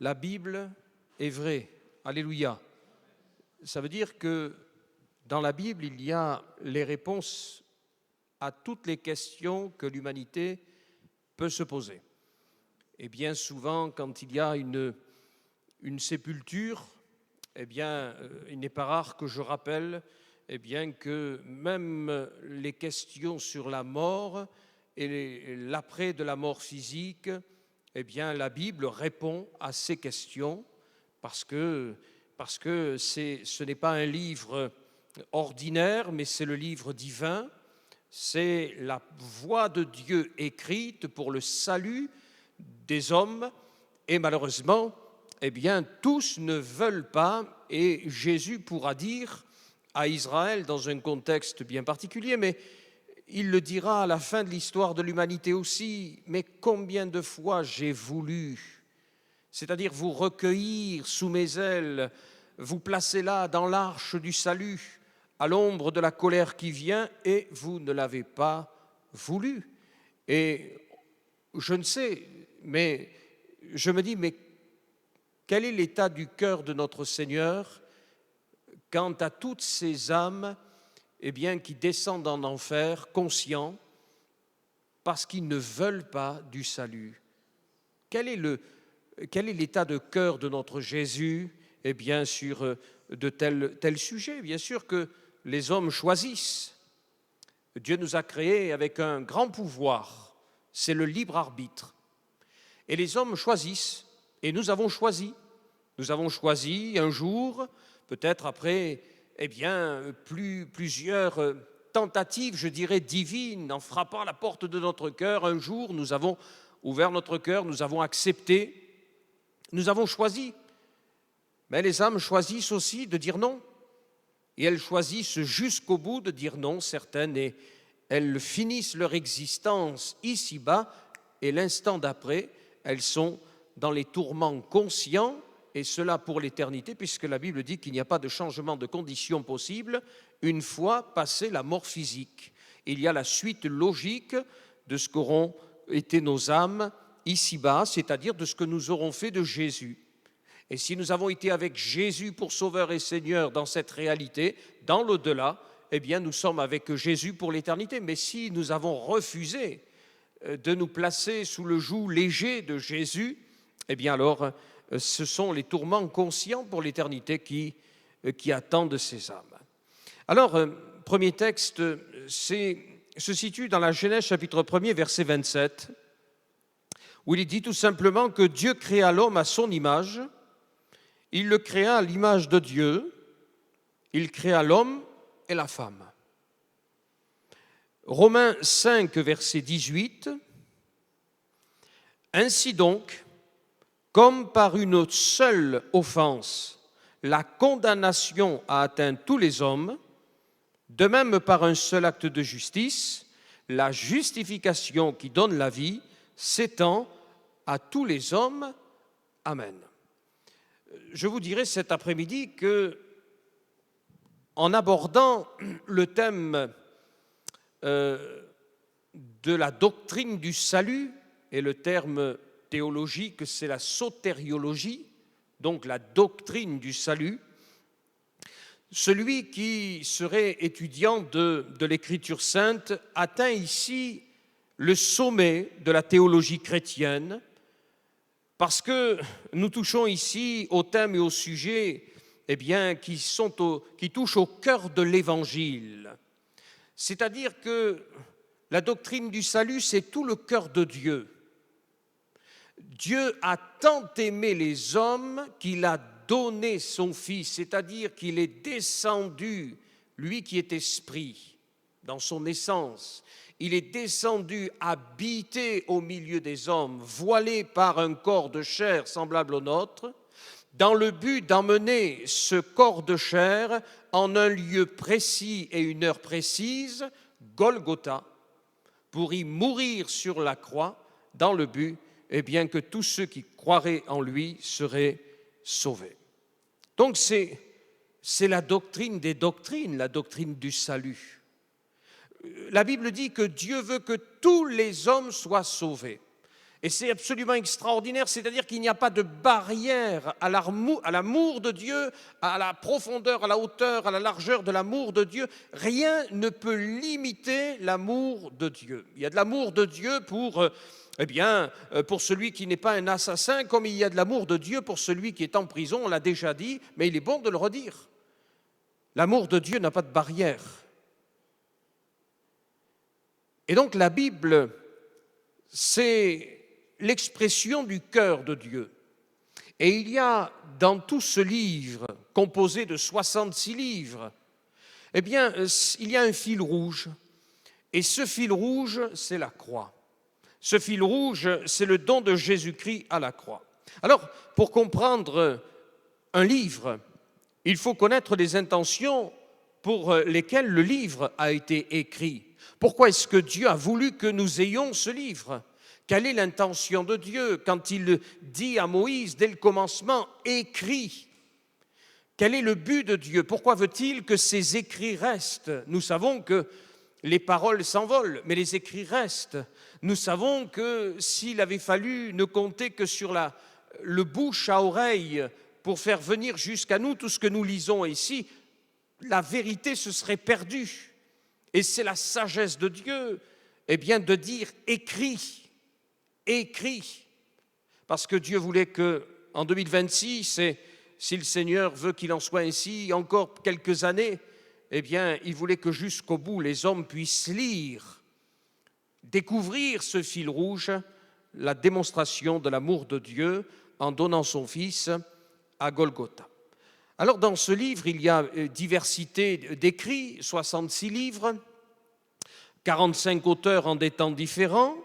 la Bible est vraie. Alléluia. Ça veut dire que dans la Bible, il y a les réponses à toutes les questions que l'humanité peut se poser. Et bien souvent, quand il y a une sépulture, eh bien, il n'est pas rare que je rappelle que même les questions sur la mort et l'après de la mort physique, eh bien, la Bible répond à ces questions parce que ce n'est pas un livre ordinaire, mais c'est le livre divin, c'est la voix de Dieu écrite pour le salut des hommes, et malheureusement, eh bien, tous ne veulent pas, et Jésus pourra dire à Israël dans un contexte bien particulier, mais il le dira à la fin de l'histoire de l'humanité aussi, mais combien de fois j'ai voulu, c'est-à-dire vous recueillir sous mes ailes, vous placer là dans l'arche du salut, à l'ombre de la colère qui vient, et vous ne l'avez pas voulu. Et je ne sais, mais je me dis, mais quel est l'état du cœur de notre Seigneur quant à toutes ces âmes qui descendent en enfer, conscients, parce qu'ils ne veulent pas du salut? Quel est l'état de cœur de notre Jésus sur de tels sujets? Bien sûr que les hommes choisissent. Dieu nous a créés avec un grand pouvoir, c'est le libre arbitre. Et les hommes choisissent, et nous avons choisi. Nous avons choisi un jour, peut-être après plusieurs tentatives, je dirais, divines, en frappant à la porte de notre cœur, un jour nous avons ouvert notre cœur, nous avons accepté, nous avons choisi. Mais les âmes choisissent aussi de dire non. Et elles choisissent jusqu'au bout de dire non, certaines, et elles finissent leur existence ici-bas, et l'instant d'après, elles sont dans les tourments conscients, et cela pour l'éternité, puisque la Bible dit qu'il n'y a pas de changement de condition possible une fois passée la mort physique. Il y a la suite logique de ce qu'auront été nos âmes ici-bas, c'est-à-dire de ce que nous aurons fait de Jésus. Et si nous avons été avec Jésus pour Sauveur et Seigneur dans cette réalité, dans l'au-delà, nous sommes avec Jésus pour l'éternité. Mais si nous avons refusé de nous placer sous le joug léger de Jésus, alors ce sont les tourments conscients pour l'éternité qui attendent ces âmes. Alors, premier texte, se situe dans la Genèse chapitre 1er, verset 27, où il est dit tout simplement que Dieu créa l'homme à son image, il le créa à l'image de Dieu, il créa l'homme et la femme. Romains 5, verset 18, ainsi donc, comme par une seule offense, la condamnation a atteint tous les hommes, de même par un seul acte de justice, la justification qui donne la vie s'étend à tous les hommes. Amen. Je vous dirai cet après-midi que, en abordant le thème de la doctrine du salut, et le terme théologique, c'est la sotériologie, donc la doctrine du salut, celui qui serait étudiant de l'Écriture sainte atteint ici le sommet de la théologie chrétienne, parce que nous touchons ici au thème et au sujet qui touchent au cœur de l'Évangile. C'est-à-dire que la doctrine du salut, c'est tout le cœur de Dieu. Dieu a tant aimé les hommes qu'il a donné son Fils, c'est-à-dire qu'il est descendu, lui qui est esprit, dans son essence, il est descendu habiter au milieu des hommes, voilé par un corps de chair semblable au nôtre, dans le but d'emmener ce corps de chair en un lieu précis et une heure précise, Golgotha, pour y mourir sur la croix, dans le but que tous ceux qui croiraient en lui seraient sauvés. Donc c'est la doctrine des doctrines, la doctrine du salut. La Bible dit que Dieu veut que tous les hommes soient sauvés. Et c'est absolument extraordinaire, c'est-à-dire qu'il n'y a pas de barrière à l'amour de Dieu, à la profondeur, à la hauteur, à la largeur de l'amour de Dieu. Rien ne peut limiter l'amour de Dieu. Il y a de l'amour de Dieu pour celui qui n'est pas un assassin, comme il y a de l'amour de Dieu pour celui qui est en prison, on l'a déjà dit, mais il est bon de le redire. L'amour de Dieu n'a pas de barrière. Et donc la Bible, c'est l'expression du cœur de Dieu. Et il y a dans tout ce livre, composé de 66 livres, il y a un fil rouge. Et ce fil rouge, c'est la croix. Ce fil rouge, c'est le don de Jésus-Christ à la croix. Alors, pour comprendre un livre, il faut connaître les intentions pour lesquelles le livre a été écrit. Pourquoi est-ce que Dieu a voulu que nous ayons ce livre ? Quelle est l'intention de Dieu quand il dit à Moïse, dès le commencement, « écris » ? Quel est le but de Dieu ? Pourquoi veut-il que ces écrits restent ? Nous savons que les paroles s'envolent, mais les écrits restent. Nous savons que s'il avait fallu ne compter que sur le bouche à oreille pour faire venir jusqu'à nous tout ce que nous lisons ici, la vérité se serait perdue. Et c'est la sagesse de Dieu, de dire « écris ». Écrit, parce que Dieu voulait qu'en 2026, et si le Seigneur veut qu'il en soit ainsi encore quelques années, il voulait que jusqu'au bout, les hommes puissent lire, découvrir ce fil rouge, la démonstration de l'amour de Dieu en donnant son Fils à Golgotha. Alors dans ce livre, il y a diversité d'écrits, 66 livres, 45 auteurs en des temps différents,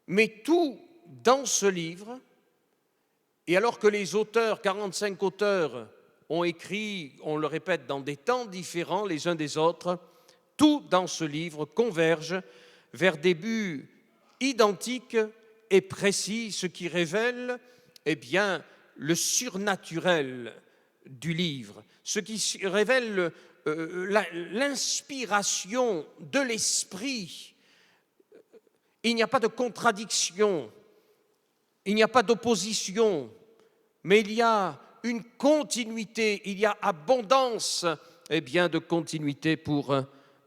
mais tout dans ce livre, et alors que les auteurs, 45 auteurs, ont écrit, on le répète, dans des temps différents les uns des autres, tout dans ce livre converge vers des buts identiques et précis, ce qui révèle le surnaturel du livre, ce qui révèle l'inspiration de l'esprit. Il n'y a pas de contradiction, il n'y a pas d'opposition, mais il y a une continuité, il y a abondance de continuité pour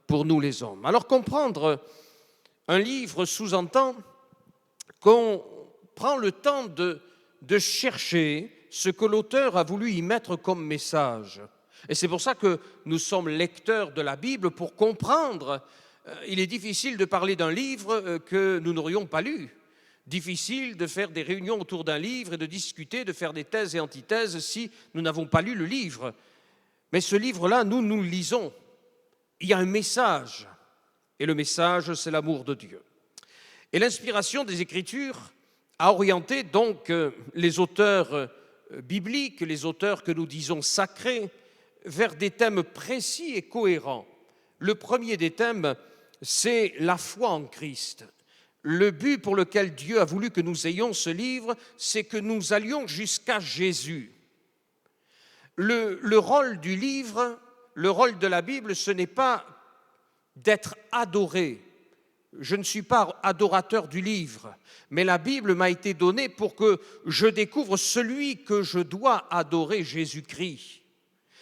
nous les hommes. Alors comprendre un livre sous-entend qu'on prend le temps de chercher ce que l'auteur a voulu y mettre comme message. Et c'est pour ça que nous sommes lecteurs de la Bible pour comprendre. Il est difficile de parler d'un livre que nous n'aurions pas lu. Difficile de faire des réunions autour d'un livre et de discuter, de faire des thèses et antithèses si nous n'avons pas lu le livre. Mais ce livre-là, nous le lisons. Il y a un message. Et le message, c'est l'amour de Dieu. Et l'inspiration des Écritures a orienté donc les auteurs bibliques, les auteurs que nous disons sacrés, vers des thèmes précis et cohérents. Le premier des thèmes, c'est la foi en Christ. Le but pour lequel Dieu a voulu que nous ayons ce livre, c'est que nous allions jusqu'à Jésus. Le rôle du livre, le rôle de la Bible, ce n'est pas d'être adoré. Je ne suis pas adorateur du livre, mais la Bible m'a été donnée pour que je découvre celui que je dois adorer, Jésus-Christ.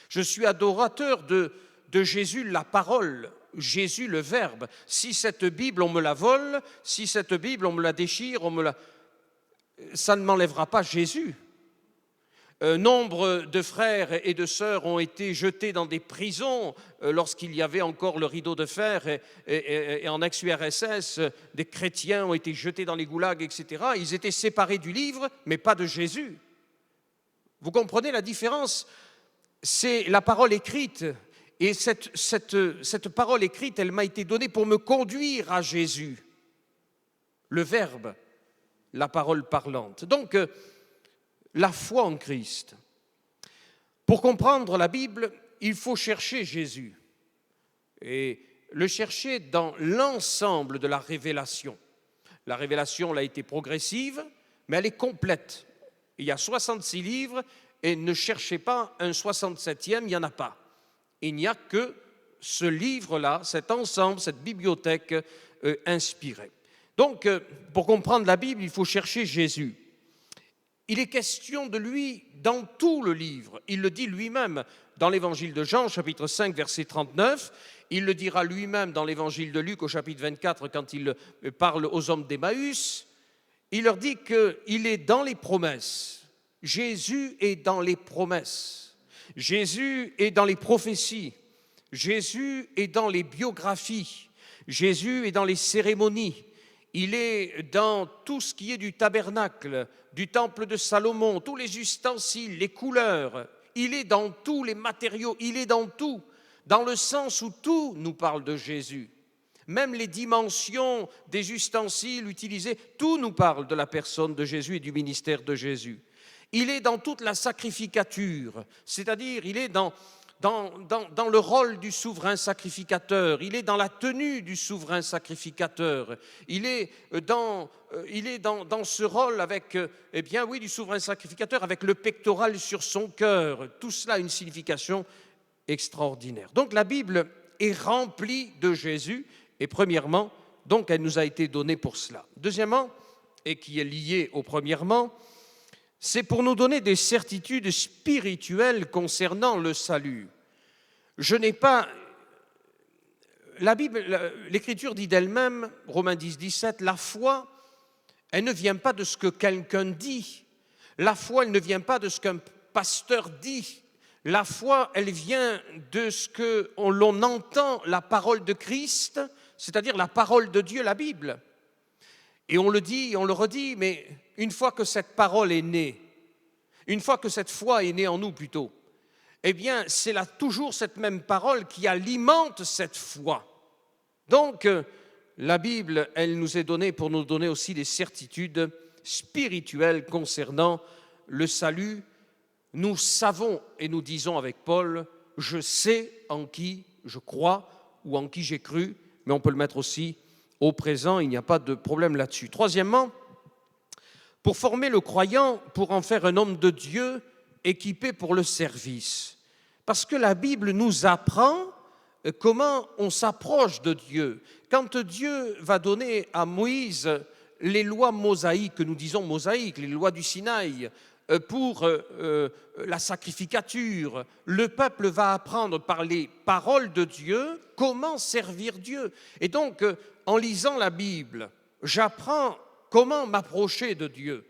Je suis adorateur de Jésus, la parole, Jésus, le Verbe. Si cette Bible, on me la vole, si cette Bible, on me la déchire, ça ne m'enlèvera pas Jésus. Nombre de frères et de sœurs ont été jetés dans des prisons lorsqu'il y avait encore le rideau de fer et en ex-URSS, des chrétiens ont été jetés dans les goulags, etc. Ils étaient séparés du livre, mais pas de Jésus. Vous comprenez la différence ? C'est la parole écrite. Et cette parole écrite, elle m'a été donnée pour me conduire à Jésus. Le Verbe, la parole parlante. Donc, la foi en Christ. Pour comprendre la Bible, il faut chercher Jésus. Et le chercher dans l'ensemble de la révélation. La révélation, elle a été progressive, mais elle est complète. Il y a 66 livres, et ne cherchez pas un 67e, il n'y en a pas. Il n'y a que ce livre-là, cet ensemble, cette bibliothèque inspirée. Donc, pour comprendre la Bible, il faut chercher Jésus. Il est question de lui dans tout le livre. Il le dit lui-même dans l'évangile de Jean, chapitre 5, verset 39. Il le dira lui-même dans l'évangile de Luc, au chapitre 24, quand il parle aux hommes d'Emmaüs. Il leur dit qu'il est dans les promesses. Jésus est dans les promesses. Jésus est dans les prophéties. Jésus est dans les biographies. Jésus est dans les cérémonies. Il est dans tout ce qui est du tabernacle, du temple de Salomon, tous les ustensiles, les couleurs. Il est dans tous les matériaux, il est dans tout, dans le sens où tout nous parle de Jésus. Même les dimensions des ustensiles utilisés, tout nous parle de la personne de Jésus et du ministère de Jésus. Il est dans toute la sacrificature, c'est-à-dire il est dans le rôle du souverain sacrificateur, il est dans la tenue du souverain sacrificateur, il est dans ce rôle avec, du souverain sacrificateur, avec le pectoral sur son cœur. Tout cela a une signification extraordinaire. Donc la Bible est remplie de Jésus, et premièrement, donc elle nous a été donnée pour cela. Deuxièmement, et qui est lié au premièrement, c'est pour nous donner des certitudes spirituelles concernant le salut. La Bible, l'Écriture dit d'elle-même, Romains 10, 17, la foi, elle ne vient pas de ce que quelqu'un dit. La foi, elle ne vient pas de ce qu'un pasteur dit. La foi, elle vient de ce que l'on entend, la parole de Christ, c'est-à-dire la parole de Dieu, la Bible. Et on le dit, on le redit, mais une fois que cette parole est née, une fois que cette foi est née en nous plutôt, eh bien, c'est là toujours cette même parole qui alimente cette foi. Donc, la Bible, elle nous est donnée pour nous donner aussi des certitudes spirituelles concernant le salut. Nous savons et nous disons avec Paul, je sais en qui je crois ou en qui j'ai cru, mais on peut le mettre aussi au présent, il n'y a pas de problème là-dessus. Troisièmement, pour former le croyant, pour en faire un homme de Dieu équipé pour le service. Parce que la Bible nous apprend comment on s'approche de Dieu. Quand Dieu va donner à Moïse les lois mosaïques, que nous disons mosaïques, les lois du Sinaï, pour la sacrificature, le peuple va apprendre par les paroles de Dieu comment servir Dieu. Et donc, en lisant la Bible, j'apprends comment m'approcher de Dieu.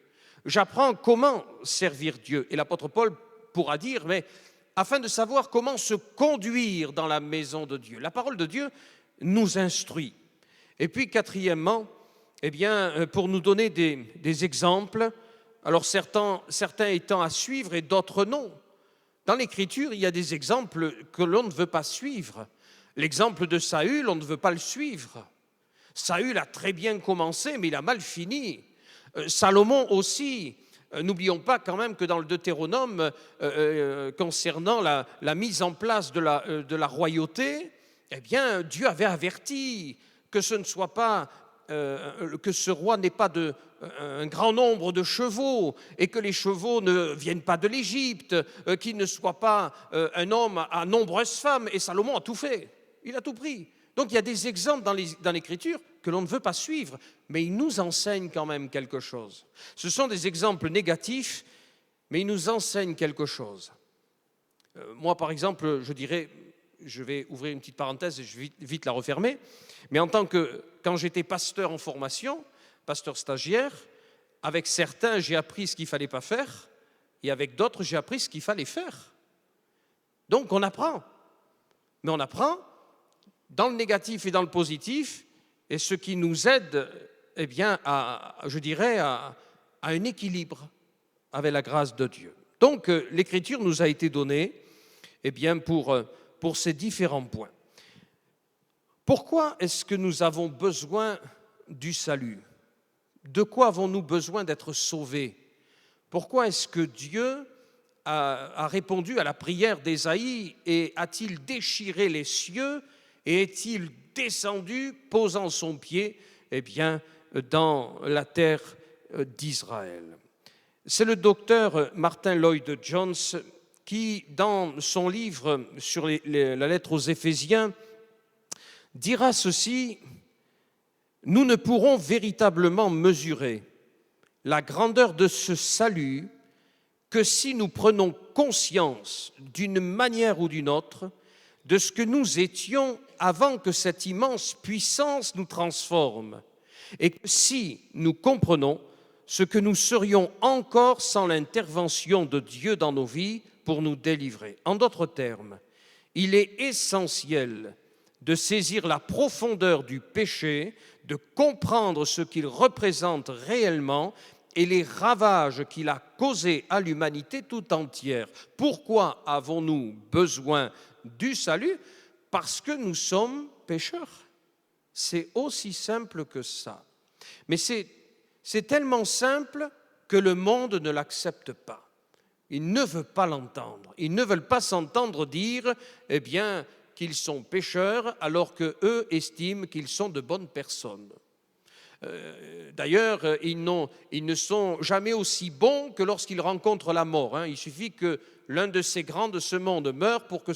J'apprends comment servir Dieu. Et l'apôtre Paul pourra dire, mais afin de savoir comment se conduire dans la maison de Dieu. La parole de Dieu nous instruit. Et puis, quatrièmement, pour nous donner des exemples, alors certains étant à suivre et d'autres non. Dans l'Écriture, il y a des exemples que l'on ne veut pas suivre. L'exemple de Saül, on ne veut pas le suivre. Saül a très bien commencé, mais il a mal fini. Salomon aussi. N'oublions pas quand même que dans le Deutéronome, concernant la mise en place de la royauté, Dieu avait averti que ce ne soit pas, que ce roi n'ait pas un grand nombre de chevaux et que les chevaux ne viennent pas de l'Égypte, qu'il ne soit pas un homme à nombreuses femmes. Et Salomon a tout fait, il a tout pris. Donc il y a des exemples dans l'Écriture que l'on ne veut pas suivre, mais ils nous enseignent quand même quelque chose. Ce sont des exemples négatifs, mais ils nous enseignent quelque chose. Moi, par exemple, je dirais, je vais ouvrir une petite parenthèse et je vais vite la refermer, mais quand j'étais pasteur en formation, pasteur stagiaire, avec certains, j'ai appris ce qu'il ne fallait pas faire, et avec d'autres, j'ai appris ce qu'il fallait faire. Donc on apprend, mais on apprend dans le négatif et dans le positif, et ce qui nous aide, à un équilibre avec la grâce de Dieu. Donc, l'Écriture nous a été donnée, pour ces différents points. Pourquoi est-ce que nous avons besoin du salut? De quoi avons-nous besoin d'être sauvés? Pourquoi est-ce que Dieu a répondu à la prière d'Ésaïe et a-t-il déchiré les cieux et est-il descendu, posant son pied dans la terre d'Israël? C'est le docteur Martin Lloyd-Jones qui, dans son livre sur la lettre aux Éphésiens, dira ceci: nous ne pourrons véritablement mesurer la grandeur de ce salut que si nous prenons conscience d'une manière ou d'une autre de ce que nous étions avant que cette immense puissance nous transforme, et que si nous comprenons ce que nous serions encore sans l'intervention de Dieu dans nos vies pour nous délivrer. En d'autres termes, il est essentiel de saisir la profondeur du péché, de comprendre ce qu'il représente réellement et les ravages qu'il a causés à l'humanité tout entière. Pourquoi avons-nous besoin du salut? Parce que nous sommes pécheurs. C'est aussi simple que ça. Mais c'est tellement simple que le monde ne l'accepte pas. Il ne veut pas l'entendre. Ils ne veulent pas s'entendre dire, eh bien, qu'ils sont pécheurs, alors qu'eux estiment qu'ils sont de bonnes personnes. D'ailleurs, ils ne sont jamais aussi bons que lorsqu'ils rencontrent la mort. Il suffit que l'un de ces grands de ce monde meure pour que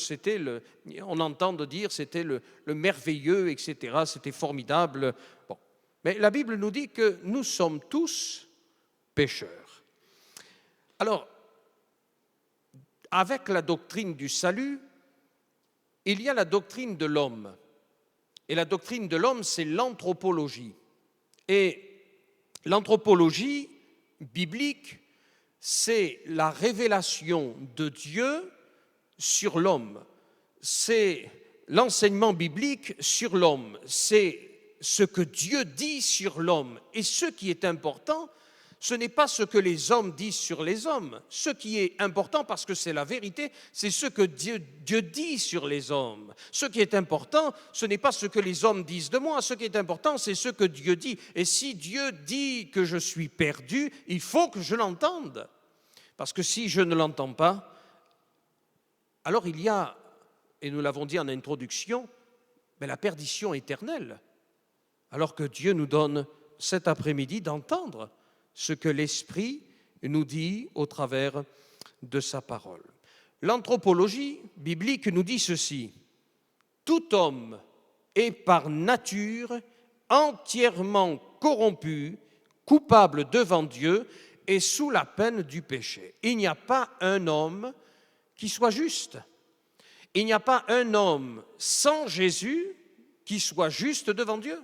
on entende dire c'était le merveilleux, etc. C'était formidable. Bon. Mais la Bible nous dit que nous sommes tous pécheurs. Alors, avec la doctrine du salut, il y a la doctrine de l'homme. Et la doctrine de l'homme, c'est l'anthropologie. Et l'anthropologie biblique, c'est la révélation de Dieu sur l'homme. C'est l'enseignement biblique sur l'homme. C'est ce que Dieu dit sur l'homme. Et ce qui est important, ce n'est pas ce que les hommes disent sur les hommes. Ce qui est important, parce que c'est la vérité, c'est ce que Dieu dit sur les hommes. Ce qui est important, ce n'est pas ce que les hommes disent de moi. Ce qui est important, c'est ce que Dieu dit. Et si Dieu dit que je suis perdu, il faut que je l'entende. Parce que si je ne l'entends pas, alors il y a, et nous l'avons dit en introduction, la perdition éternelle. Alors que Dieu nous donne cet après-midi d'entendre ce que l'Esprit nous dit au travers de sa parole. L'anthropologie biblique nous dit ceci: tout homme est par nature entièrement corrompu, coupable devant Dieu et sous la peine du péché. Il n'y a pas un homme qui soit juste. Il n'y a pas un homme sans Jésus qui soit juste devant Dieu.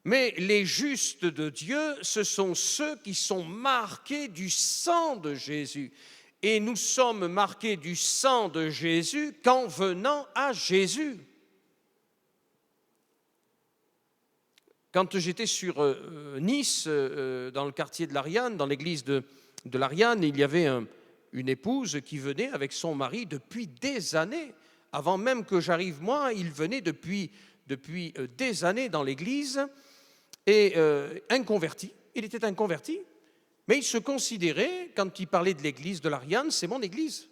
Mais les justes de Dieu, ce sont ceux qui sont marqués du sang de Jésus. Et nous sommes marqués du sang de Jésus qu'en venant à Jésus. Quand j'étais sur Nice, dans le quartier de l'Ariane, dans l'église de l'Ariane, il y avait une épouse qui venait avec son mari depuis des années. Avant même que j'arrive moi, il venait depuis des années dans l'église. Et inconverti, il était inconverti, mais il se considérait, quand il parlait de l'église de l'Ariane, c'est mon église,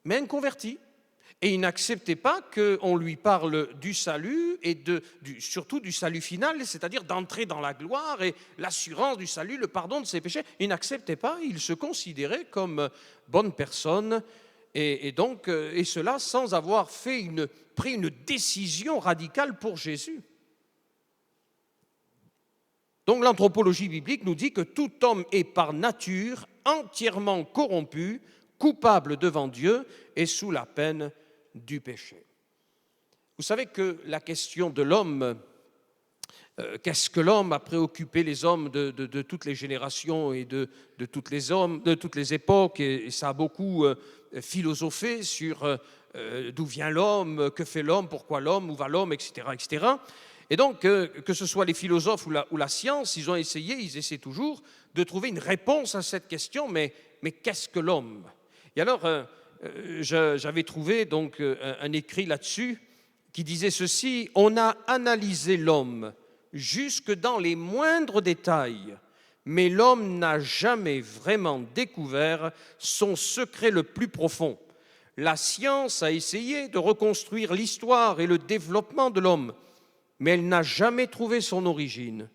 mais inconverti. Et il n'acceptait pas qu'on lui parle du salut et surtout du salut final, c'est-à-dire d'entrer dans la gloire et l'assurance du salut, le pardon de ses péchés. Il n'acceptait pas, il se considérait comme bonne personne, et cela sans avoir pris une décision radicale pour Jésus. Donc l'anthropologie biblique nous dit que tout homme est par nature entièrement corrompu, coupable devant Dieu et sous la peine du péché. Vous savez que la question de l'homme, qu'est-ce que l'homme, a préoccupé les hommes de toutes les générations et de toutes les époques, et ça a beaucoup philosophé sur d'où vient l'homme, que fait l'homme, pourquoi l'homme, où va l'homme, etc., etc. Et donc, que ce soit les philosophes ou la science, ils essaient toujours de trouver une réponse à cette question, mais qu'est-ce que l'homme? Et alors, j'avais trouvé donc un écrit là-dessus qui disait ceci: on a analysé l'homme jusque dans les moindres détails, mais l'homme n'a jamais vraiment découvert son secret le plus profond. La science a essayé de reconstruire l'histoire et le développement de l'homme, mais elle n'a jamais trouvé son origine.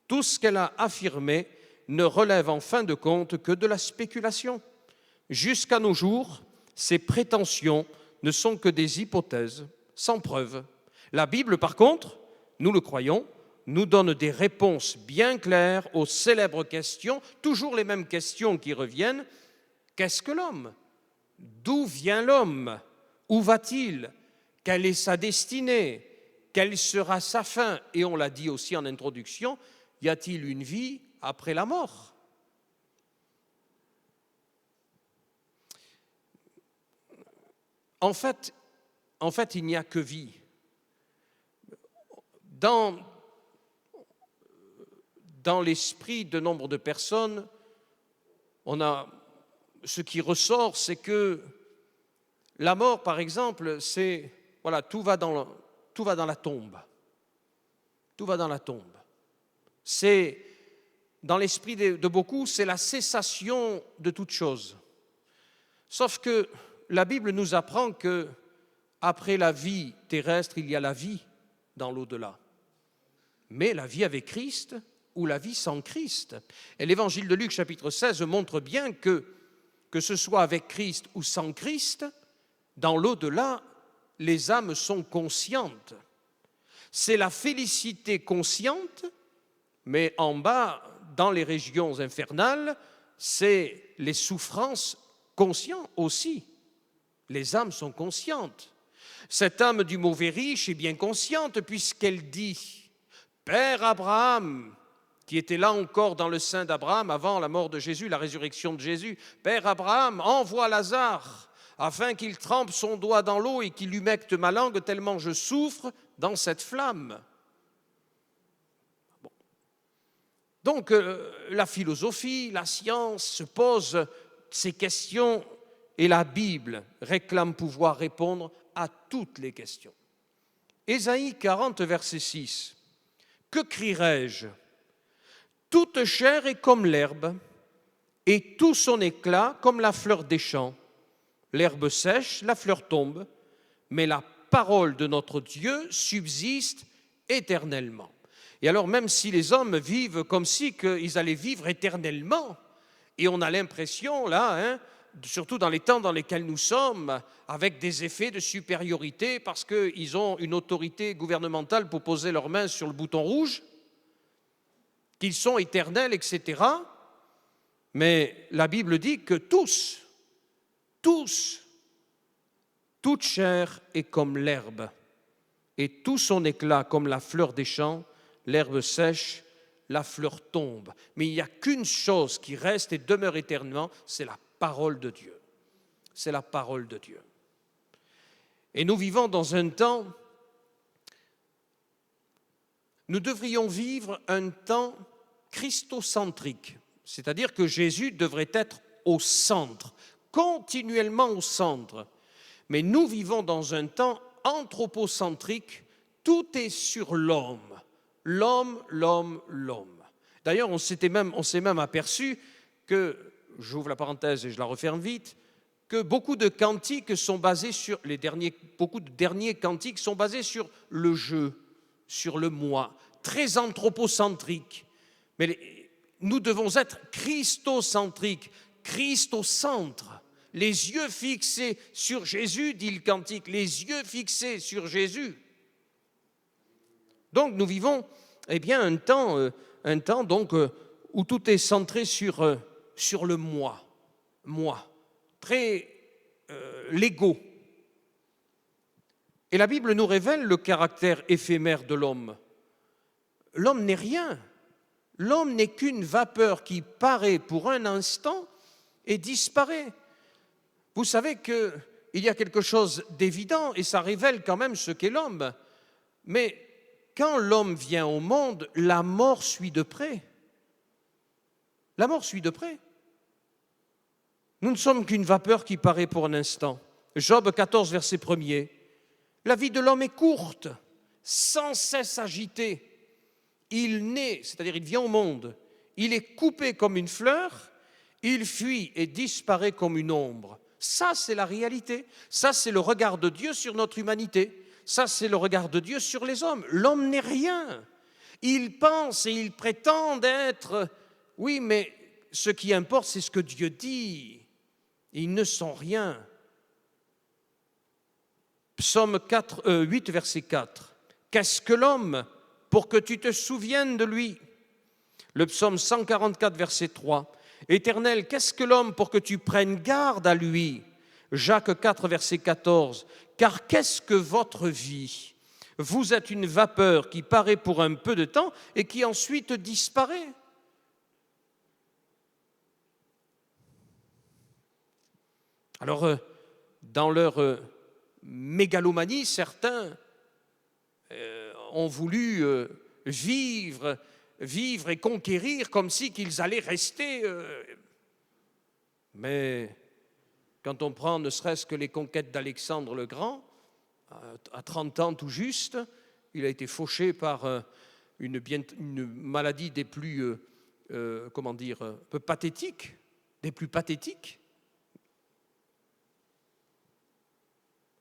Tout ce qu'elle a affirmé ne relève en fin de compte que de la spéculation. Jusqu'à nos jours, ces prétentions ne sont que des hypothèses, sans preuve. La Bible, par contre, nous le croyons, nous donne des réponses bien claires aux célèbres questions, toujours les mêmes questions qui reviennent. Qu'est-ce que l'homme? D'où vient l'homme? Où va-t-il? Quelle est sa destinée? Quelle sera sa fin? Et on l'a dit aussi en introduction, y a-t-il une vie après la mort? En fait, il n'y a que vie. Dans l'esprit de nombre de personnes, ce qui ressort, c'est que la mort, par exemple, c'est, voilà, tout va dans la tombe. Tout va dans la tombe. C'est, dans l'esprit de beaucoup, c'est la cessation de toute chose. Sauf que la Bible nous apprend que après la vie terrestre, il y a la vie dans l'au-delà. Mais la vie avec Christ ou la vie sans Christ. Et l'évangile de Luc, chapitre 16, montre bien que ce soit avec Christ ou sans Christ, dans l'au-delà, les âmes sont conscientes. C'est la félicité consciente, mais en bas, dans les régions infernales, c'est les souffrances conscientes aussi. Les âmes sont conscientes. Cette âme du mauvais riche est bien consciente puisqu'elle dit « Père Abraham », qui était là encore dans le sein d'Abraham avant la mort de Jésus, la résurrection de Jésus, « Père Abraham, envoie Lazare afin qu'il trempe son doigt dans l'eau et qu'il humecte ma langue tellement je souffre dans cette flamme. » Bon. Donc la philosophie, la science se posent ces questions et la Bible réclame pouvoir répondre à toutes les questions. Ésaïe 40, verset 6. « Que crierai-je ? Toute chair est comme l'herbe, et tout son éclat comme la fleur des champs. L'herbe sèche, la fleur tombe, mais la parole de notre Dieu subsiste éternellement. » Et alors, même si les hommes vivent comme si qu'ils allaient vivre éternellement, et on a l'impression, là, surtout dans les temps dans lesquels nous sommes, avec des effets de supériorité, parce qu'ils ont une autorité gouvernementale pour poser leurs mains sur le bouton rouge, qu'ils sont éternels, etc. Mais la Bible dit que tous, toute chair est comme l'herbe, et tout son éclat comme la fleur des champs, l'herbe sèche, la fleur tombe. Mais il n'y a qu'une chose qui reste et demeure éternellement, c'est la parole de Dieu. C'est la parole de Dieu. Et nous vivons dans un temps, nous devrions vivre un temps christocentrique, c'est-à-dire que Jésus devrait être au centre, continuellement au centre. Mais nous vivons dans un temps anthropocentrique, tout est sur l'homme. L'homme, l'homme, l'homme. D'ailleurs, on s'est même aperçu que, j'ouvre la parenthèse et je la referme vite, que beaucoup de cantiques sont basés sur, beaucoup de derniers cantiques sont basés sur le je, sur le moi, très anthropocentrique. Mais nous devons être christocentriques, Christ au centre, les yeux fixés sur Jésus, dit le cantique, les yeux fixés sur Jésus. Donc nous vivons un temps donc, où tout est centré sur le moi, très l'ego. Et la Bible nous révèle le caractère éphémère de l'homme. L'homme n'est rien. L'homme n'est qu'une vapeur qui paraît pour un instant et disparaît. Vous savez qu'il y a quelque chose d'évident et ça révèle quand même ce qu'est l'homme. Mais quand l'homme vient au monde, la mort suit de près. La mort suit de près. Nous ne sommes qu'une vapeur qui paraît pour un instant. Job 14, verset 1er. La vie de l'homme est courte, sans cesse agitée. Il naît, c'est-à-dire il vient au monde, il est coupé comme une fleur, il fuit et disparaît comme une ombre. Ça, c'est la réalité. Ça, c'est le regard de Dieu sur notre humanité. Ça, c'est le regard de Dieu sur les hommes. L'homme n'est rien. Il pense et il prétend être... Oui, mais ce qui importe, c'est ce que Dieu dit. Ils ne sont rien. Psaume 8, verset 4. Qu'est-ce que l'homme pour que tu te souviennes de lui. Le psaume 144, verset 3. Éternel, qu'est-ce que l'homme pour que tu prennes garde à lui? Jacques 4, verset 14. Car qu'est-ce que votre vie? Vous êtes une vapeur qui paraît pour un peu de temps et qui ensuite disparaît. Alors, dans leur mégalomanie, certains ont voulu vivre et conquérir comme si qu'ils allaient rester. Mais quand on prend ne serait-ce que les conquêtes d'Alexandre le Grand, à 30 ans tout juste, il a été fauché par une maladie des plus, peu pathétiques, des plus pathétiques,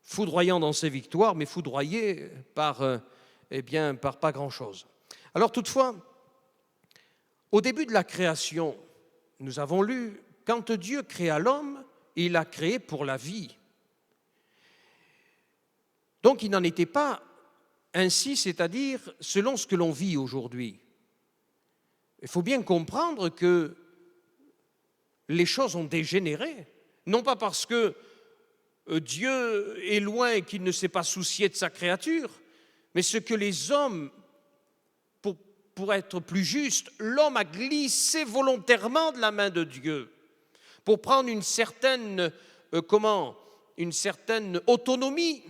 foudroyant dans ses victoires, mais foudroyé par pas grand-chose. Alors toutefois, au début de la création, nous avons lu, quand Dieu créa l'homme, il l'a créé pour la vie. Donc il n'en était pas ainsi, c'est-à-dire selon ce que l'on vit aujourd'hui. Il faut bien comprendre que les choses ont dégénéré, non pas parce que Dieu est loin et qu'il ne s'est pas soucié de sa créature, mais ce que les hommes, pour être plus juste, l'homme a glissé volontairement de la main de Dieu pour prendre une certaine autonomie.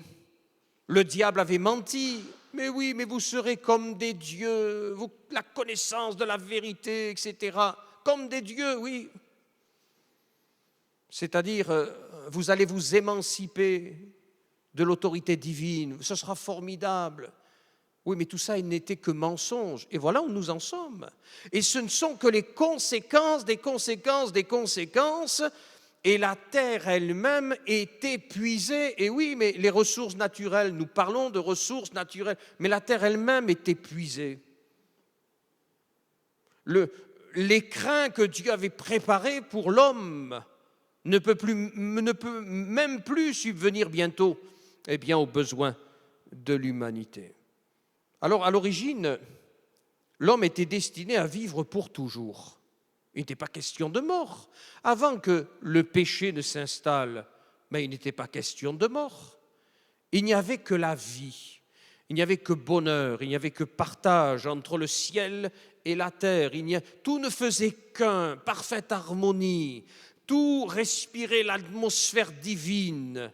Le diable avait menti. Mais oui, mais vous serez comme des dieux, la connaissance de la vérité, etc. Comme des dieux, oui. C'est-à-dire, vous allez vous émanciper de l'autorité divine, ce sera formidable. Oui, mais tout ça, il n'était que mensonge. Et voilà où nous en sommes. Et ce ne sont que les conséquences des conséquences des conséquences. Et la terre elle-même est épuisée. Et oui, mais les ressources naturelles, nous parlons de ressources naturelles, mais la terre elle-même est épuisée. L'écrin que Dieu avait préparé pour l'homme ne peut même plus subvenir bientôt aux besoins de l'humanité. Alors, à l'origine, l'homme était destiné à vivre pour toujours. Il n'était pas question de mort. Avant que le péché ne s'installe, mais il n'était pas question de mort. Il n'y avait que la vie, il n'y avait que bonheur, il n'y avait que partage entre le ciel et la terre. Tout ne faisait qu'un, parfaite harmonie, tout respirait l'atmosphère divine.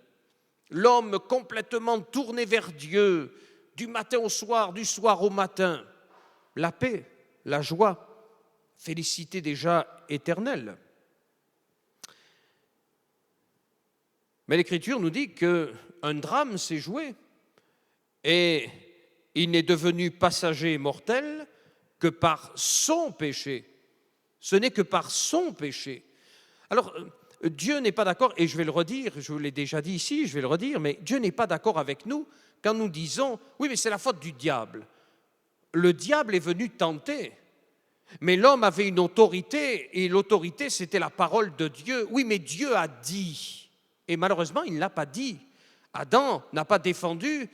L'homme complètement tourné vers Dieu, du matin au soir, du soir au matin. La paix, la joie, félicité déjà éternelle. Mais l'Écriture nous dit qu'un drame s'est joué et il n'est devenu passager et mortel que par son péché. Ce n'est que par son péché. Alors, Dieu n'est pas d'accord, et je vais le redire, je vous l'ai déjà dit ici, je vais le redire, mais Dieu n'est pas d'accord avec nous quand nous disons, oui, mais c'est la faute du diable. Le diable est venu tenter, mais l'homme avait une autorité, et l'autorité, c'était la parole de Dieu. Oui, mais Dieu a dit, et malheureusement, il ne l'a pas dit. Adam n'a pas défendu,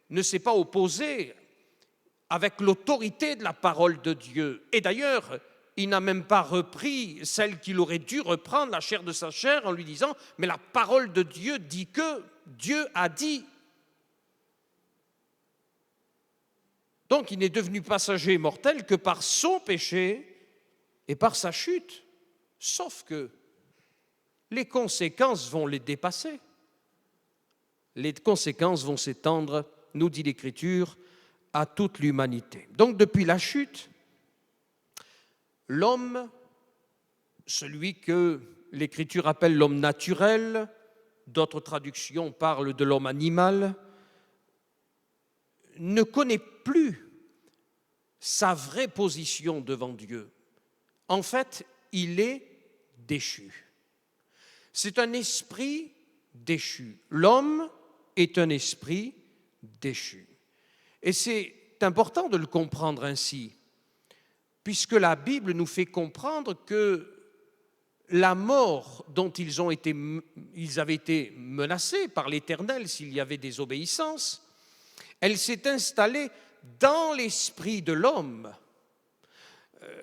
ne s'est pas opposé avec l'autorité de la parole de Dieu. Et d'ailleurs, il n'a même pas repris celle qu'il aurait dû reprendre, la chair de sa chair, en lui disant « Mais la parole de Dieu dit que Dieu a dit ». Donc il n'est devenu passager et mortel que par son péché et par sa chute. Sauf que les conséquences vont les dépasser. Les conséquences vont s'étendre, nous dit l'Écriture, à toute l'humanité. Donc depuis la chute, l'homme, celui que l'Écriture appelle l'homme naturel, d'autres traductions parlent de l'homme animal, ne connaît plus sa vraie position devant Dieu. En fait, il est déchu. C'est un esprit déchu. L'homme est un esprit déchu. Et c'est important de le comprendre ainsi, puisque la Bible nous fait comprendre que la mort dont ils avaient été menacés par l'Éternel s'il y avait désobéissance, elle s'est installée dans l'esprit de l'homme,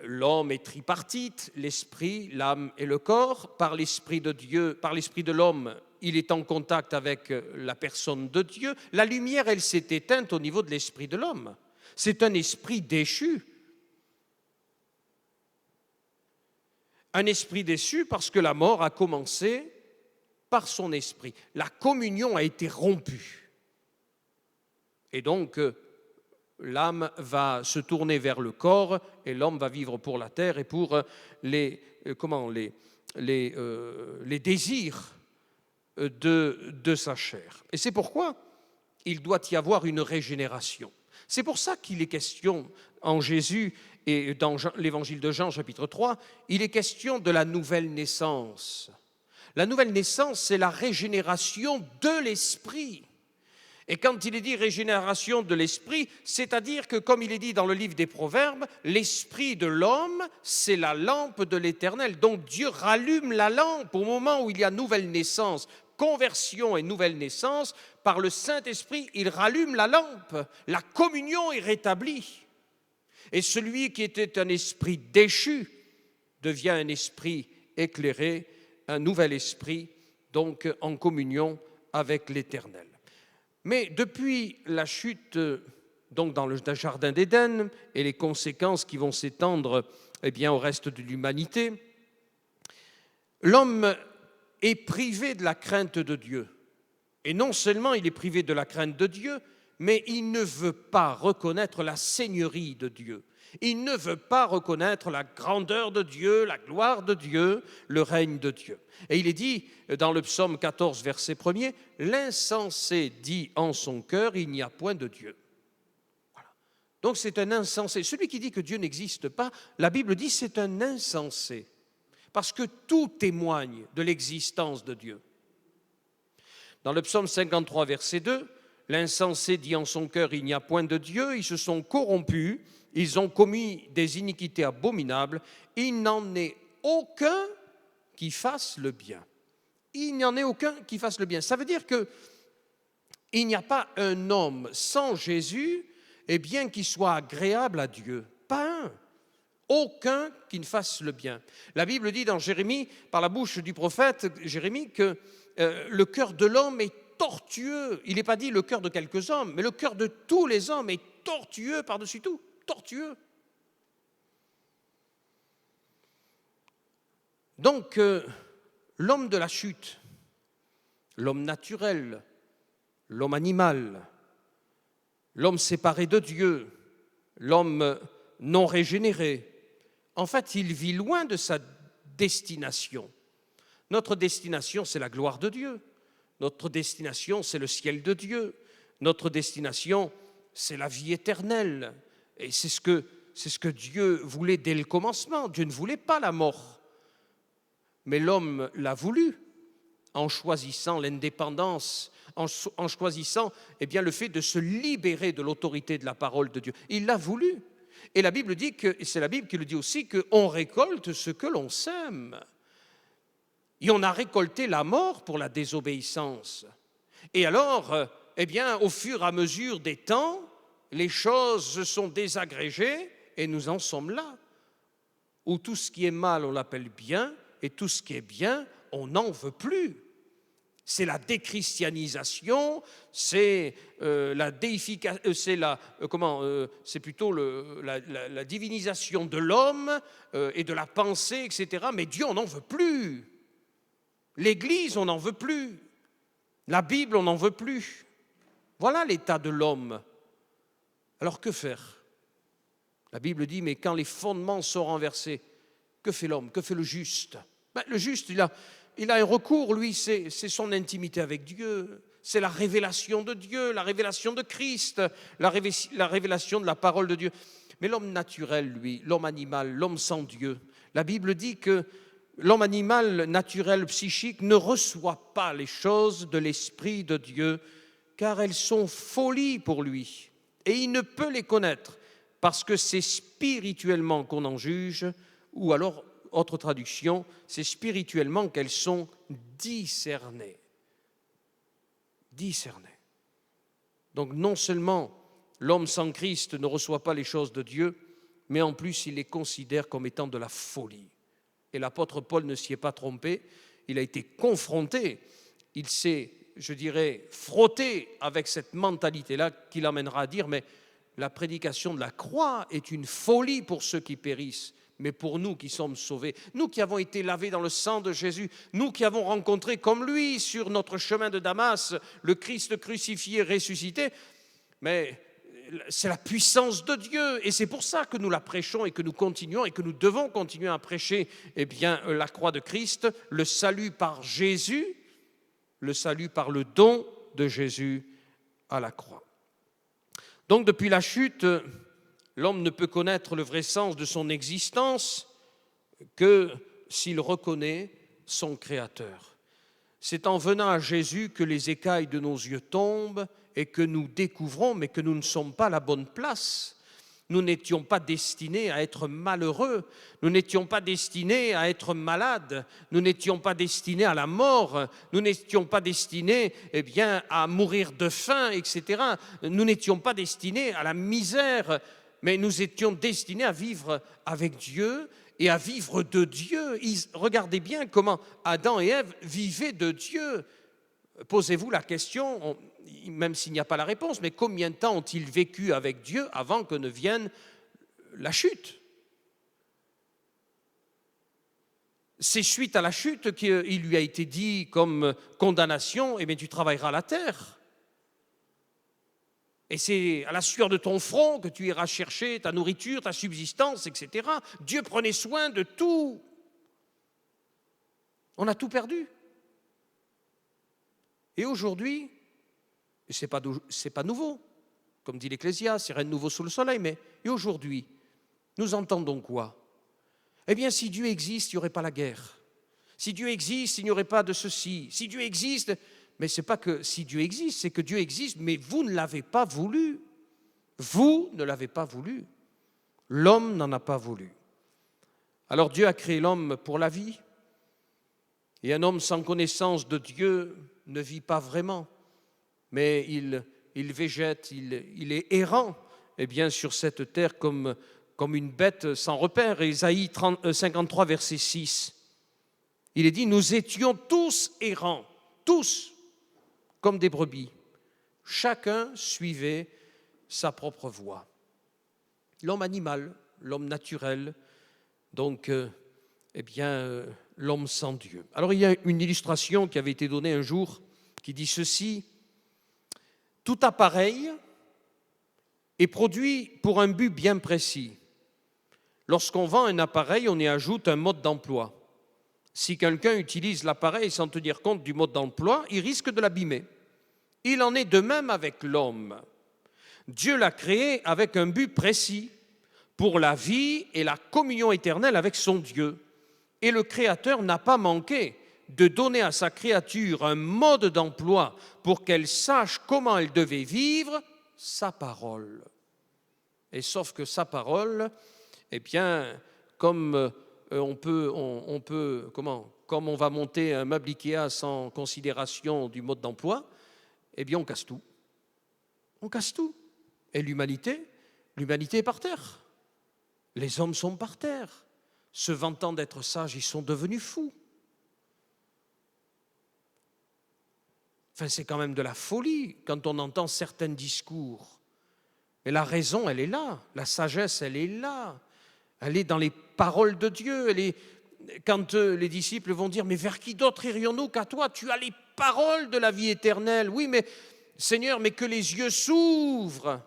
l'homme est tripartite, l'esprit, l'âme et le corps. Par l'esprit de Dieu, par l'esprit de l'homme, il est en contact avec la personne de Dieu. La lumière, elle s'est éteinte au niveau de l'esprit de l'homme. C'est un esprit déchu. Un esprit déchu parce que la mort a commencé par son esprit. La communion a été rompue. Et donc, l'âme va se tourner vers le corps et l'homme va vivre pour la terre et pour les désirs de sa chair. Et c'est pourquoi il doit y avoir une régénération. C'est pour ça qu'il est question en Jésus et dans l'évangile de Jean, chapitre 3, il est question de la nouvelle naissance. La nouvelle naissance, c'est la régénération de l'esprit. Et quand il est dit régénération de l'esprit, c'est-à-dire que, comme il est dit dans le livre des Proverbes, l'esprit de l'homme, c'est la lampe de l'Éternel. Donc Dieu rallume la lampe au moment où il y a nouvelle naissance, conversion et nouvelle naissance. Par le Saint-Esprit, il rallume la lampe. La communion est rétablie. Et celui qui était un esprit déchu devient un esprit éclairé, un nouvel esprit, donc en communion avec l'Éternel. Mais depuis la chute donc dans le jardin d'Éden et les conséquences qui vont s'étendre au reste de l'humanité, l'homme est privé de la crainte de Dieu. Et non seulement il est privé de la crainte de Dieu, mais il ne veut pas reconnaître la seigneurie de Dieu. Il ne veut pas reconnaître la grandeur de Dieu, la gloire de Dieu, le règne de Dieu. Et il est dit dans le psaume 14, verset 1er, « L'insensé dit en son cœur, il n'y a point de Dieu. » Voilà. Donc c'est un insensé. Celui qui dit que Dieu n'existe pas, la Bible dit c'est un insensé. Parce que tout témoigne de l'existence de Dieu. Dans le psaume 53, verset 2, « L'insensé dit en son cœur, il n'y a point de Dieu. Ils se sont corrompus. Ils ont commis des iniquités abominables. Il n'en est aucun qui fasse le bien. » Il n'y en est aucun qui fasse le bien. Ça veut dire qu'il n'y a pas un homme sans Jésus qui soit agréable à Dieu. Pas un. Aucun qui ne fasse le bien. La Bible dit dans Jérémie, par la bouche du prophète Jérémie, que le cœur de l'homme est tortueux. Il n'est pas dit le cœur de quelques hommes, mais le cœur de tous les hommes est tortueux par-dessus tout. Tortueux. Donc, l'homme de la chute, l'homme naturel, l'homme animal, l'homme séparé de Dieu, l'homme non régénéré, en fait, il vit loin de sa destination. Notre destination, c'est la gloire de Dieu. Notre destination, c'est le ciel de Dieu. Notre destination, c'est la vie éternelle. Et c'est ce que Dieu voulait dès le commencement. Dieu ne voulait pas la mort. Mais l'homme l'a voulu en choisissant l'indépendance, en choisissant le fait de se libérer de l'autorité de la parole de Dieu. Il l'a voulu. Et la Bible dit que, et c'est la Bible qui le dit aussi, qu'on récolte ce que l'on sème. Et on a récolté la mort pour la désobéissance. Et alors, au fur et à mesure des temps, les choses se sont désagrégées et nous en sommes là, où tout ce qui est mal, on l'appelle bien, et tout ce qui est bien, on n'en veut plus. C'est la déchristianisation, c'est la divinisation de l'homme et de la pensée, etc. Mais Dieu, on n'en veut plus. L'Église, on n'en veut plus. La Bible, on n'en veut plus. Voilà l'état de l'homme. Alors que faire? La Bible dit, mais quand les fondements sont renversés, que fait l'homme? Que fait le juste? Le juste, il a un recours, lui, c'est son intimité avec Dieu, c'est la révélation de Dieu, la révélation de Christ, la révélation de la parole de Dieu. Mais l'homme naturel, lui, l'homme animal, l'homme sans Dieu, la Bible dit que l'homme animal, naturel, psychique, ne reçoit pas les choses de l'Esprit de Dieu, car elles sont folie pour lui. Et il ne peut les connaître, parce que c'est spirituellement qu'on en juge, ou alors, autre traduction, c'est spirituellement qu'elles sont discernées. Discernées. Donc non seulement l'homme sans Christ ne reçoit pas les choses de Dieu, mais en plus il les considère comme étant de la folie. Et l'apôtre Paul ne s'y est pas trompé, il a été confronté, il s'est, je dirais, frotté avec cette mentalité-là qui l'amènera à dire, mais la prédication de la croix est une folie pour ceux qui périssent, mais pour nous qui sommes sauvés, nous qui avons été lavés dans le sang de Jésus, nous qui avons rencontré comme lui sur notre chemin de Damas le Christ crucifié, ressuscité, mais c'est la puissance de Dieu et c'est pour ça que nous la prêchons et que nous continuons et que nous devons continuer à prêcher la croix de Christ, le salut par Jésus, le salut par le don de Jésus à la croix. Donc depuis la chute, l'homme ne peut connaître le vrai sens de son existence que s'il reconnaît son Créateur. C'est en venant à Jésus que les écailles de nos yeux tombent et que nous découvrons, mais que nous ne sommes pas à la bonne place. Nous n'étions pas destinés à être malheureux, nous n'étions pas destinés à être malades, nous n'étions pas destinés à la mort, nous n'étions pas destinés à mourir de faim, etc. Nous n'étions pas destinés à la misère, mais nous étions destinés à vivre avec Dieu et à vivre de Dieu. Regardez bien comment Adam et Ève vivaient de Dieu. Posez-vous la question, même s'il n'y a pas la réponse, mais combien de temps ont-ils vécu avec Dieu avant que ne vienne la chute? C'est suite à la chute qu'il lui a été dit comme condamnation, eh bien tu travailleras la terre. Et c'est à la sueur de ton front que tu iras chercher ta nourriture, ta subsistance, etc. Dieu prenait soin de tout. On a tout perdu. Et aujourd'hui, ce n'est pas nouveau, comme dit l'Ecclésiaste, c'est rien de nouveau sous le soleil, mais et aujourd'hui, nous entendons quoi? Eh bien, si Dieu existe, il n'y aurait pas la guerre. Si Dieu existe, il n'y aurait pas de ceci. Si Dieu existe, mais ce n'est pas que si Dieu existe, c'est que Dieu existe, mais vous ne l'avez pas voulu. Vous ne l'avez pas voulu. L'homme n'en a pas voulu. Alors Dieu a créé l'homme pour la vie, et un homme sans connaissance de Dieu ne vit pas vraiment, mais il végète, il est errant sur cette terre comme une bête sans repère. Ésaïe 53, verset 6, il est dit « Nous étions tous errants, tous, comme des brebis. Chacun suivait sa propre voie. » L'homme animal, l'homme naturel, donc l'homme sans Dieu. Alors il y a une illustration qui avait été donnée un jour qui dit ceci: tout appareil est produit pour un but bien précis. Lorsqu'on vend un appareil, on y ajoute un mode d'emploi. Si quelqu'un utilise l'appareil sans tenir compte du mode d'emploi, il risque de l'abîmer. Il en est de même avec l'homme. Dieu l'a créé avec un but précis, pour la vie et la communion éternelle avec son Dieu. Et le Créateur n'a pas manqué de donner à sa créature un mode d'emploi pour qu'elle sache comment elle devait vivre sa parole. Et sauf que sa parole, comme on va monter un meuble Ikea sans considération du mode d'emploi, on casse tout. On casse tout. Et l'humanité est par terre. Les hommes sont par terre. Se vantant d'être sages, ils sont devenus fous. C'est quand même de la folie quand on entend certains discours. Mais la raison, elle est là. La sagesse, elle est là. Elle est dans les paroles de Dieu. Quand les disciples vont dire « Mais vers qui d'autre irions-nous qu'à toi? Tu as les paroles de la vie éternelle. » Oui, mais Seigneur, mais que les yeux s'ouvrent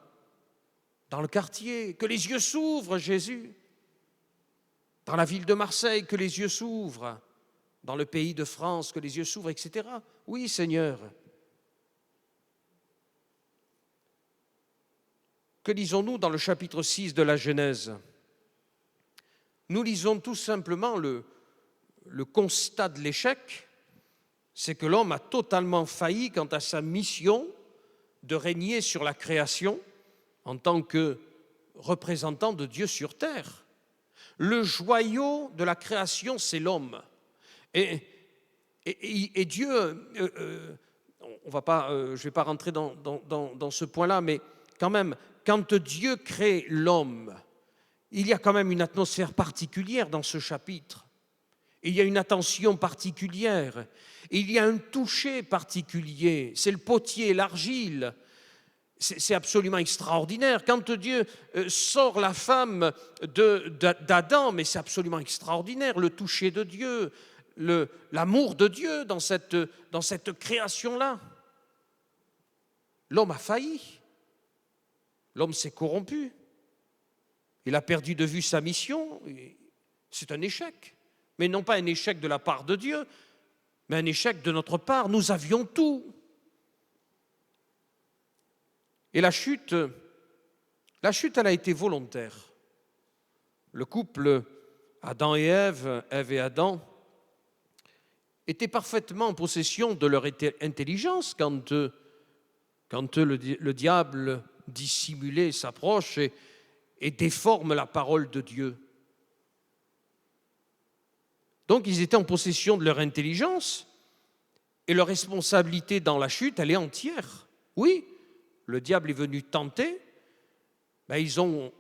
dans le quartier, que les yeux s'ouvrent, Jésus. Dans la ville de Marseille, que les yeux s'ouvrent. Dans le pays de France, que les yeux s'ouvrent, etc. Oui, Seigneur. Que lisons-nous dans le chapitre 6 de la Genèse? Nous lisons tout simplement le constat de l'échec, c'est que l'homme a totalement failli quant à sa mission de régner sur la création en tant que représentant de Dieu sur terre. Le joyau de la création, c'est l'homme. Et Dieu, je ne vais pas rentrer dans ce point-là, mais quand même, quand Dieu crée l'homme, il y a quand même une atmosphère particulière dans ce chapitre. Il y a une attention particulière. Il y a un toucher particulier. C'est le potier, l'argile. C'est absolument extraordinaire. Quand Dieu sort la femme d'Adam, mais c'est absolument extraordinaire, le toucher de Dieu, l'amour de Dieu dans cette création-là. L'homme a failli. L'homme s'est corrompu. Il a perdu de vue sa mission. C'est un échec. Mais non pas un échec de la part de Dieu, mais un échec de notre part. Nous avions tout. Et la chute, elle a été volontaire. Le couple Adam et Ève, Ève et Adam, étaient parfaitement en possession de leur intelligence quand le diable dissimulé s'approche et déforme la parole de Dieu. Donc ils étaient en possession de leur intelligence et leur responsabilité dans la chute, elle est entière. Oui, le diable est venu tenter, ils ont,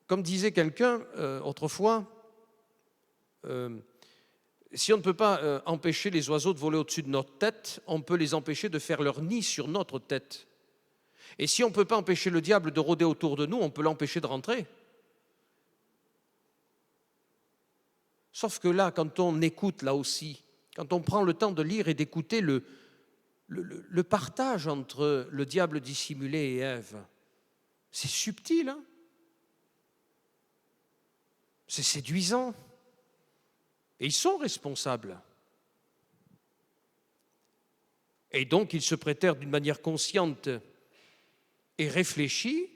comme disait quelqu'un autrefois, si on ne peut pas empêcher les oiseaux de voler au-dessus de notre tête, on peut les empêcher de faire leur nid sur notre tête. Et si on ne peut pas empêcher le diable de rôder autour de nous, on peut l'empêcher de rentrer. Sauf que là, quand on écoute, là aussi, quand on prend le temps de lire et d'écouter le partage entre le diable dissimulé et Ève, c'est subtil, hein? C'est séduisant. Et ils sont responsables. Et donc, ils se prêtèrent d'une manière consciente et réfléchie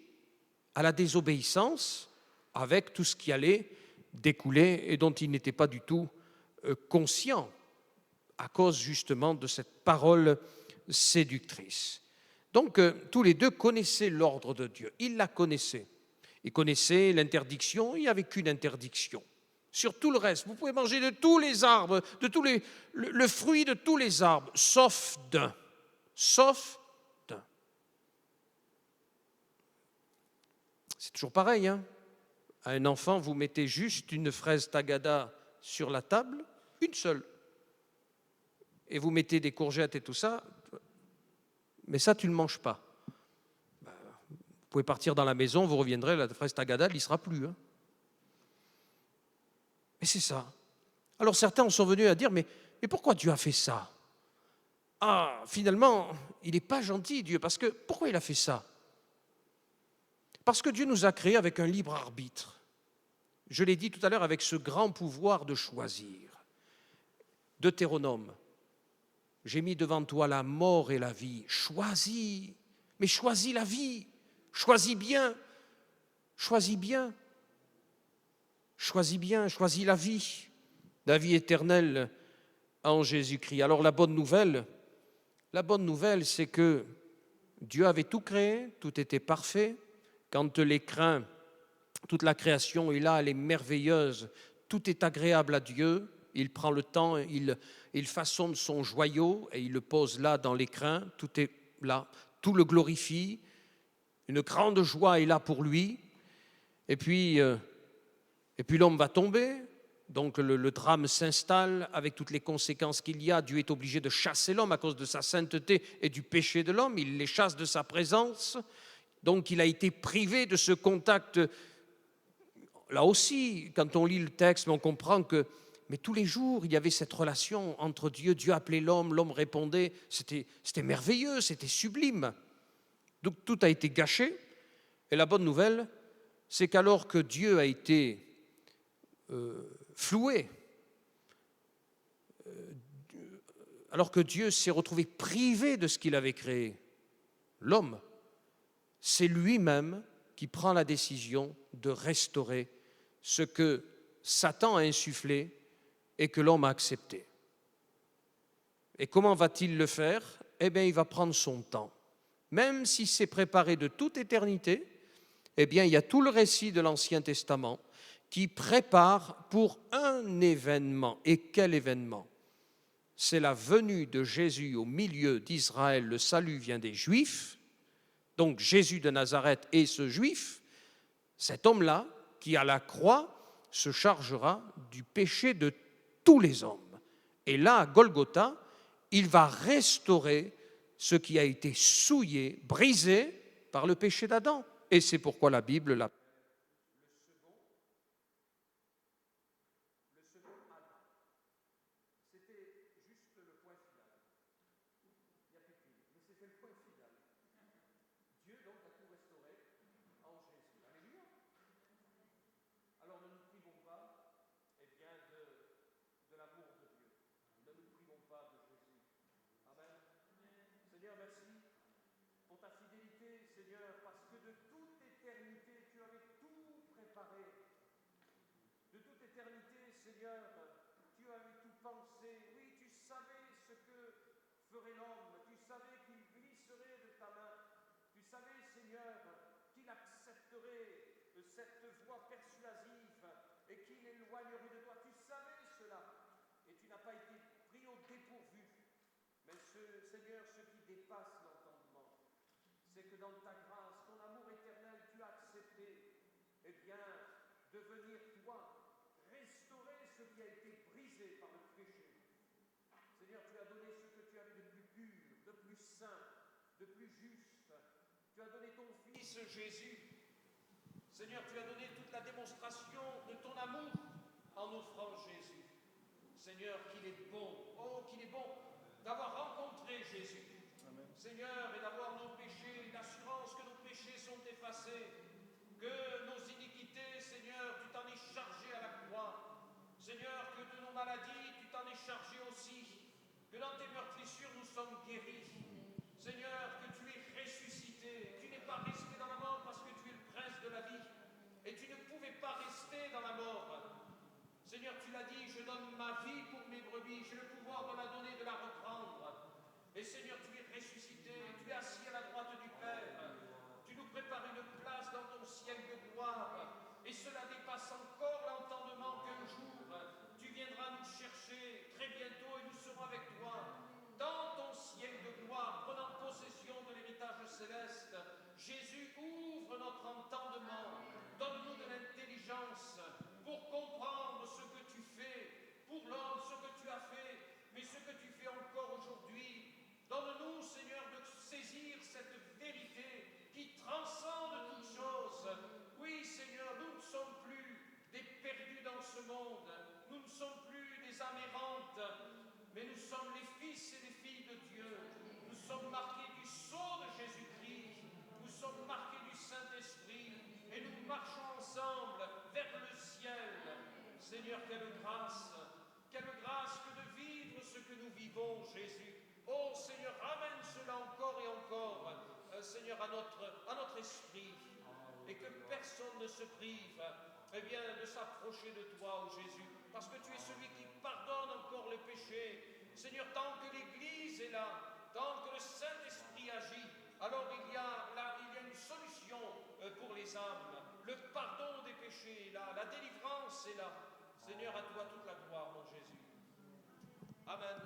à la désobéissance avec tout ce qui allait découler et dont ils n'étaient pas du tout conscients à cause justement de cette parole séductrice. Donc, tous les deux connaissaient l'ordre de Dieu. Ils la connaissaient. Ils connaissaient l'interdiction. Il n'y avait qu'une interdiction. Sur tout le reste, vous pouvez manger de tous les arbres, le fruit de tous les arbres, sauf d'un. Sauf d'un. C'est toujours pareil, hein? À un enfant, vous mettez juste une fraise tagada sur la table, une seule. Et vous mettez des courgettes et tout ça, mais ça, tu ne le manges pas. Vous pouvez partir dans la maison, vous reviendrez, la fraise tagada, elle n'y sera plus. Hein. Mais c'est ça. Alors certains en sont venus à dire, mais pourquoi Dieu a fait ça? Ah, finalement, il n'est pas gentil, Dieu, parce que pourquoi il a fait ça? Parce que Dieu nous a créés avec un libre arbitre. Je l'ai dit tout à l'heure, avec ce grand pouvoir de choisir. Deutéronome, j'ai mis devant toi la mort et la vie. Choisis, mais choisis la vie. Choisis bien. Choisis bien. Choisis bien, choisis la vie éternelle en Jésus-Christ. Alors la bonne nouvelle, c'est que Dieu avait tout créé, tout était parfait. Quand l'écrin, toute la création est là, elle est merveilleuse, tout est agréable à Dieu. Il prend le temps, il façonne son joyau et il le pose là dans l'écrin. Tout est là, tout le glorifie. Une grande joie est là pour lui. Et puis l'homme va tomber, donc le drame s'installe avec toutes les conséquences qu'il y a. Dieu est obligé de chasser l'homme à cause de sa sainteté et du péché de l'homme. Il les chasse de sa présence. Donc il a été privé de ce contact. Là aussi, quand on lit le texte, on comprend que tous les jours, il y avait cette relation entre Dieu. Dieu appelait l'homme, l'homme répondait. C'était merveilleux, c'était sublime. Donc tout a été gâché. Et la bonne nouvelle, c'est qu'alors que Dieu a été floué, alors que Dieu s'est retrouvé privé de ce qu'il avait créé, l'homme, c'est lui-même qui prend la décision de restaurer ce que Satan a insufflé et que l'homme a accepté. Et comment va-t-il le faire? Eh bien, il va prendre son temps. Même si c'est préparé de toute éternité, eh bien, il y a tout le récit de l'Ancien Testament qui prépare pour un événement. Et quel événement? C'est la venue de Jésus au milieu d'Israël. Le salut vient des Juifs, Donc Jésus de Nazareth est ce juif, cet homme-là, qui à la croix se chargera du péché de tous les hommes. Et là, à Golgotha, il va restaurer ce qui a été souillé, brisé par le péché d'Adam. Et c'est pourquoi la Bible l'appelle le second Adam. C'était juste le point final. Il n'y a plus de fil, mais c'était le point final. Dieu donc a tout restauré en Jésus. Alléluia. Alors ne nous privons pas de l'amour de Dieu. Ne nous privons pas de Jésus. Amen. Seigneur, merci pour ta fidélité, Seigneur, parce que de toute éternité, tu avais tout préparé. De toute éternité, Seigneur, tu avais tout pensé. Oui, tu savais ce que ferait l'homme. Tu savais qu'il glisserait de ta main. Tu savais, Seigneur, qu'il accepterait cette voie persuasive et qu'il éloignerait de toi. Tu savais cela et tu n'as pas été pris au dépourvu. Mais Seigneur, ce qui dépasse l'entendement, c'est que dans ta grâce, ton amour éternel, tu as accepté, eh bien, de venir, toi, restaurer ce qui a été brisé par le péché. Seigneur, tu as donné ce que tu avais de plus pur, de plus saint, de plus juste. Tu as donné ton Fils Jésus. Seigneur, tu as donné toute la démonstration de ton amour en offrant Jésus. Seigneur, qu'il est bon, oh, qu'il est bon d'avoir rencontré Jésus. Amen. Seigneur, et d'avoir nos péchés, l'assurance que nos péchés sont effacés, que nos iniquités, Seigneur, tu t'en es chargé à la croix. Seigneur, que de nos maladies, tu t'en es chargé aussi, que dans tes meurtrissures, nous sommes guéris. Seigneur, que tu es ressuscité, tu n'es pas resté dans la mort parce que tu es le prince de la vie, et tu ne pouvais pas rester dans la mort. Seigneur, tu l'as dit, je donne ma vie pour mes brebis, j'ai le pouvoir de la donner, de la reprendre. Et Seigneur, tu es ressuscité, tu es assis à la droite du Père. Tu nous prépares une place dans ton ciel de gloire. Et cela dépasse encore l'entendement qu'un jour, tu viendras nous chercher très bientôt et nous serons avec toi dans ton ciel de gloire, prenant possession de l'héritage céleste. Jésus, ouvre notre entendement, donne-nous de l'intelligence pour comprendre ce que tu fais pour l'homme, ce que tu as fait, mais ce que tu fais encore aujourd'hui. Donne-nous, Seigneur, de saisir cette vérité qui transcende toutes choses. Oui, Seigneur, nous ne sommes plus des perdus dans ce monde, nous ne sommes plus des âmes errantes, mais nous sommes les fils et les filles de Dieu. Nous sommes marqués du sceau de Jésus-Christ, nous sommes marqués du Saint-Esprit, et nous marchons ensemble vers le ciel. Seigneur, quelle grâce que de vivre ce que nous vivons, Jésus. Oh Seigneur, ramène cela encore et encore, Seigneur, à notre esprit, et que personne ne se prive, eh bien, de s'approcher de toi, oh Jésus, parce que tu es celui qui pardonne encore les péchés. Seigneur, tant que l'Église est là, tant que le Saint-Esprit agit, alors il y a une solution pour les âmes. Le pardon des péchés est là, la délivrance est là. Seigneur, à toi toute la gloire, mon Jésus. Amen.